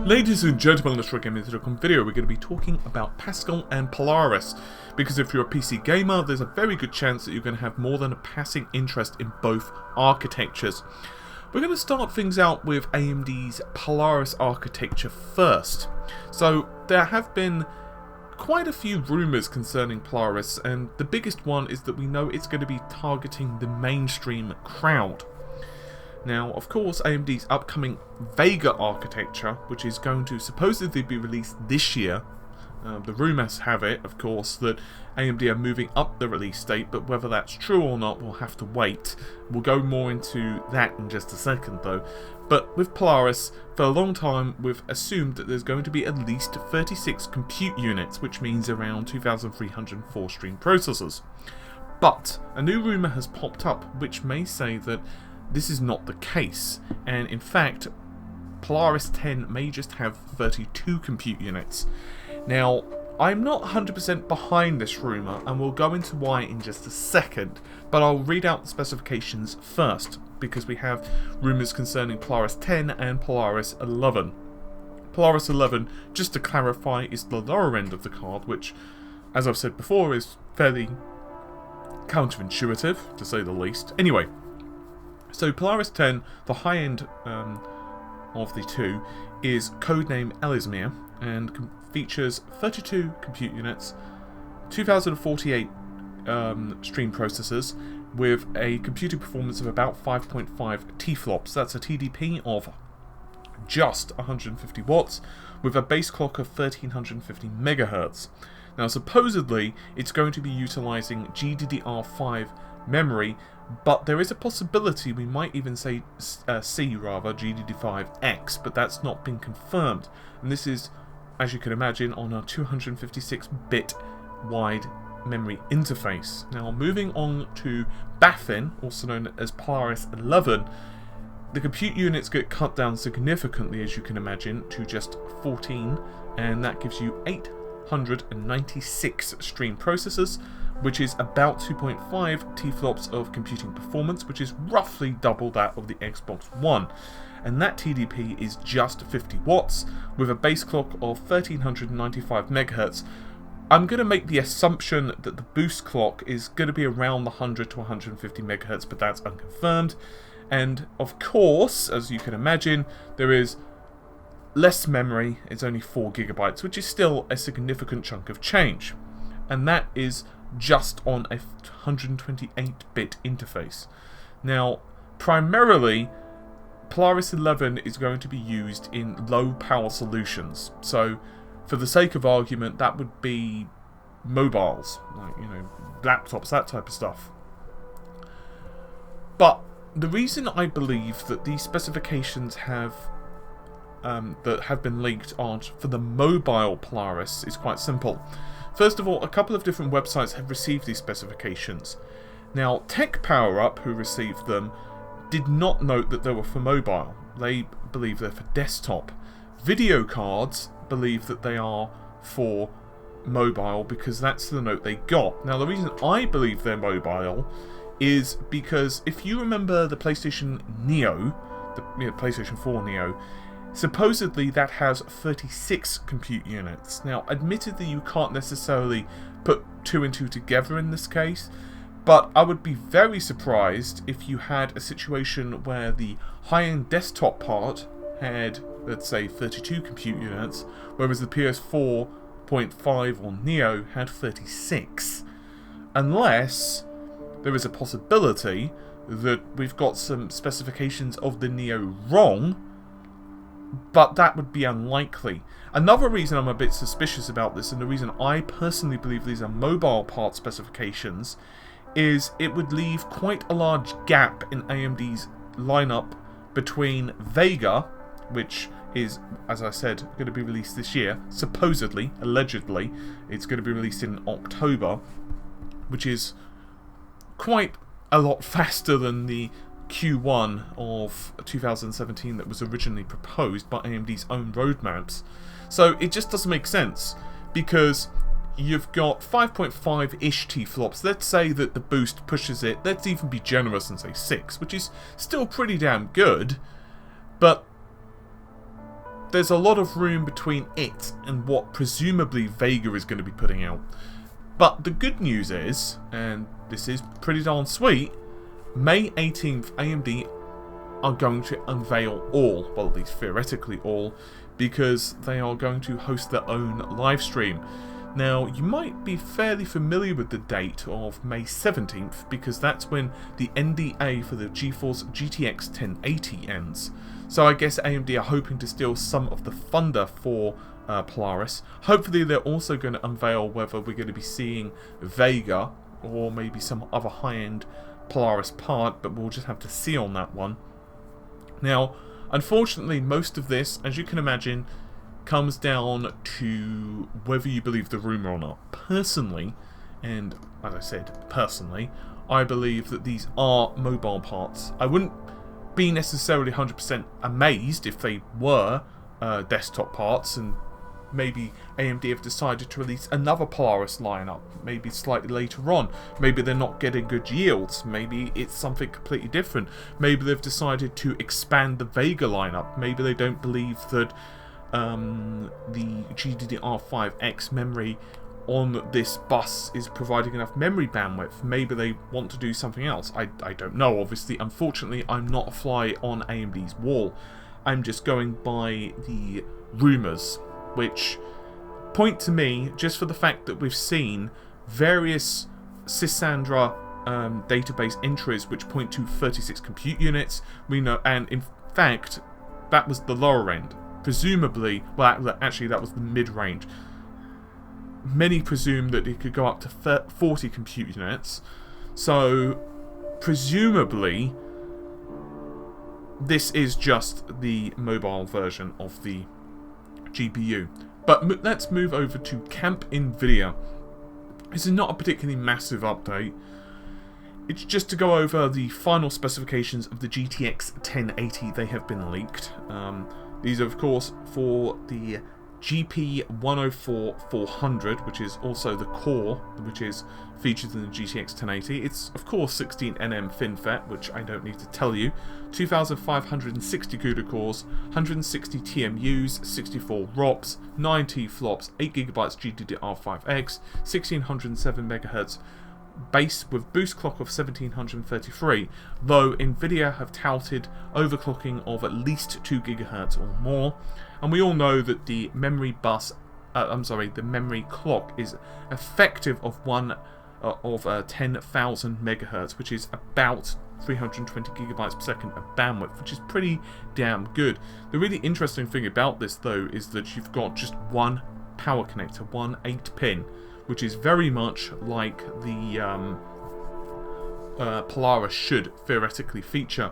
Ladies and gentlemen, in this Gaming.com video, we're going to be talking about Pascal and Polaris, because if you're a PC gamer, there's a very good chance that you're going to have more than a passing interest in both architectures. We're going to start things out with AMD's Polaris architecture first. So there have been quite a few rumours concerning Polaris, and the biggest one is that we know it's going to be targeting the mainstream crowd. Now, of course, AMD's upcoming Vega architecture, which is going to supposedly be released this year, the rumours have it, of course, that AMD are moving up the release date, but whether that's true or not, we'll have to wait. We'll go more into that in just a second, though. But with Polaris, for a long time, we've assumed that there's going to be at least 36 compute units, which means around 2,304 stream processors. But a new rumour has popped up, which may say that this is not the case, and in fact, Polaris 10 may just have 32 compute units. Now, I'm not 100% behind this rumour, and we'll go into why in just a second, but I'll read out the specifications first, because we have rumours concerning Polaris 10 and Polaris 11. Polaris 11, just to clarify, is the lower end of the card, which, as I've said before, is fairly counterintuitive, to say the least. Anyway, so Polaris 10, the high end of the two, is codename Ellesmere and features 32 compute units, 2048 stream processors with a computing performance of about 5.5 T-flops. That's a TDP of just 150 watts with a base clock of 1350 MHz. Now, supposedly, it's going to be utilizing GDDR5 memory, but there is a possibility we might even say GDDR5X, but that's not been confirmed. And this is, as you can imagine, on a 256-bit wide memory interface. Now, moving on to Baffin, also known as Polaris 11, the compute units get cut down significantly, as you can imagine, to just 14, and that gives you 896 stream processors, which is about 2.5 T-flops of computing performance, which is roughly double that of the Xbox One. And that TDP is just 50 watts, with a base clock of 1395 MHz. I'm going to make the assumption that the boost clock is going to be around the 100 to 150 MHz, but that's unconfirmed. And of course, as you can imagine, there is less memory. It's only 4 GB, which is still a significant chunk of change. And that is just on a 128-bit interface. Now, primarily, Polaris 11 is going to be used in low power solutions. So, for the sake of argument, that would be mobiles, like, laptops, that type of stuff. But the reason I believe that these specifications that have been leaked aren't for the mobile Polaris is quite simple. First of all, a couple of different websites have received these specifications. Now, Tech Power Up, who received them, did not note that they were for mobile. They believe they're for desktop. Video Cards believe that they are for mobile because that's the note they got. Now, the reason I believe they're mobile is because if you remember the PlayStation Neo, the PlayStation 4 Neo, supposedly that has 36 compute units. Now, admittedly, you can't necessarily put 2 and 2 together in this case, but I would be very surprised if you had a situation where the high-end desktop part had, let's say, 32 compute units, whereas the PS4.5 or Neo had 36. Unless there is a possibility that we've got some specifications of the Neo wrong, but that would be unlikely. Another reason I'm a bit suspicious about this, and the reason I personally believe these are mobile part specifications, is it would leave quite a large gap in AMD's lineup between Vega, which is, as I said, going to be released this year, supposedly, allegedly, it's going to be released in October, which is quite a lot faster than the Q1 of 2017 that was originally proposed by AMD's own roadmaps. So it just doesn't make sense, because you've got 5.5-ish T-flops. Let's say that the boost pushes it, let's even be generous and say 6, which is still pretty damn good, but there's a lot of room between it and what presumably Vega is going to be putting out. But the good news is, and this is pretty darn sweet, May 18th AMD are going to unveil all, well at least theoretically all, because they are going to host their own live stream. Now, you might be fairly familiar with the date of May 17th, because that's when the NDA for the GeForce GTX 1080 ends. So I guess AMD are hoping to steal some of the thunder for Polaris. Hopefully they're also going to unveil whether we're going to be seeing Vega, or maybe some other high-end Polaris part, but we'll just have to see on that one. Now, unfortunately, most of this, as you can imagine, comes down to whether you believe the rumour or not. Personally, and as I said, personally, I believe that these are mobile parts. I wouldn't be necessarily 100% amazed if they were desktop parts, and maybe AMD have decided to release another Polaris lineup, maybe slightly later on. Maybe they're not getting good yields, maybe it's something completely different. Maybe they've decided to expand the Vega lineup, maybe they don't believe that the GDDR5X memory on this bus is providing enough memory bandwidth. Maybe they want to do something else. I don't know, obviously. Unfortunately, I'm not a fly on AMD's wall. I'm just going by the rumours, which point to me, just for the fact that we've seen various Sysandra database entries which point to 36 compute units. We know, and in fact, that was the lower end. Presumably, well, actually that was the mid-range. Many presume that it could go up to 40 compute units. So, presumably, this is just the mobile version of the GPU. But let's move over to Camp Nvidia. This is not a particularly massive update. It's just to go over the final specifications of the GTX 1080. They have been leaked. These are, of course, for the GP104-400, which is also the core, which is featured in the GTX 1080. It's, of course, 16nm FinFET, which I don't need to tell you, 2,560 CUDA cores, 160 TMUs, 64 ROPs, 9 T-flops, 8GB GDDR5X, 1607 MHz base with boost clock of 1733, though Nvidia have touted overclocking of at least 2 GHz or more, and we all know that the memory the memory clock is effective of 10,000 MHz, which is about 320 GB per second of bandwidth, which is pretty damn good. The really interesting thing about this, though, is that you've got just one power connector, one 8-pin, which is very much like the Polaris should theoretically feature.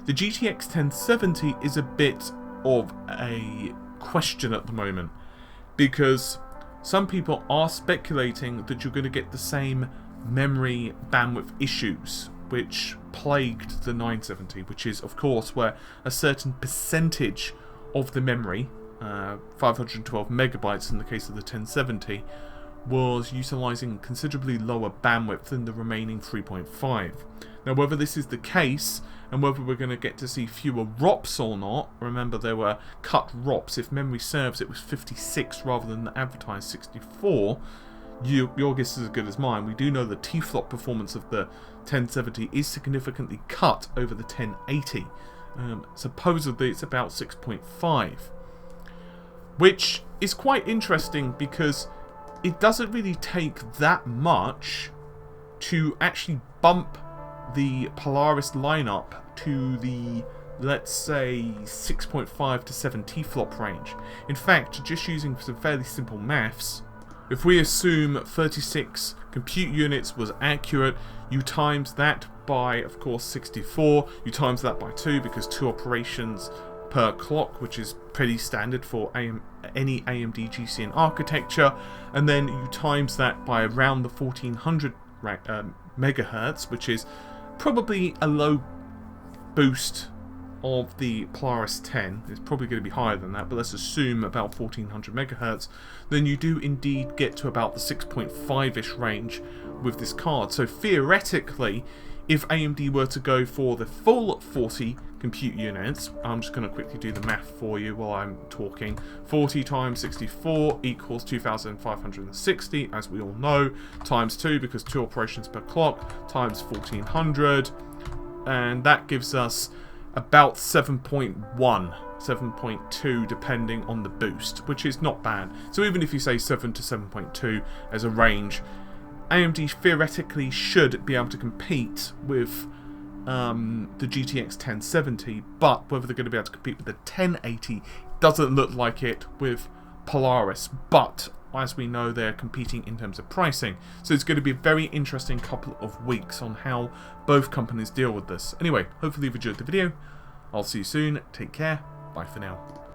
The GTX 1070 is a bit of a question at the moment, because some people are speculating that you're going to get the same memory bandwidth issues which plagued the 970, which is, of course, where a certain percentage of the memory, 512 megabytes in the case of the 1070, was utilising considerably lower bandwidth than the remaining 3.5. Now, whether this is the case, and whether we're going to get to see fewer ROPs or not, remember there were cut ROPs, if memory serves it was 56 rather than the advertised 64, your guess is as good as mine. We do know the T-flop performance of the 1070 is significantly cut over the 1080. Supposedly it's about 6.5, which is quite interesting because it doesn't really take that much to actually bump the Polaris lineup to the, let's say, 6.5 to 7 T-flop range. In fact, just using some fairly simple maths, if we assume 36 compute units was accurate, you times that by, of course, 64, you times that by 2 because 2 operations per clock, which is pretty standard for any AMD GCN architecture, and then you times that by around the 1400 megahertz, which is probably a low boost of the Polaris 10. It's probably going to be higher than that, but let's assume about 1400 megahertz. Then you do indeed get to about the 6.5-ish range with this card. So theoretically, if AMD were to go for the full 40 compute units. I'm just going to quickly do the math for you while I'm talking. 40 times 64 equals 2,560, as we all know, times 2 because 2 operations per clock, times 1400, and that gives us about 7.1, 7.2 depending on the boost, which is not bad. So even if you say 7 to 7.2 as a range, AMD theoretically should be able to compete with the GTX 1070, but whether they're going to be able to compete with the 1080 doesn't look like it with Polaris. But as we know, they're competing in terms of pricing, so it's going to be a very interesting couple of weeks on how both companies deal with this. Anyway, hopefully you've enjoyed the video. I'll see you soon. Take care. Bye for now.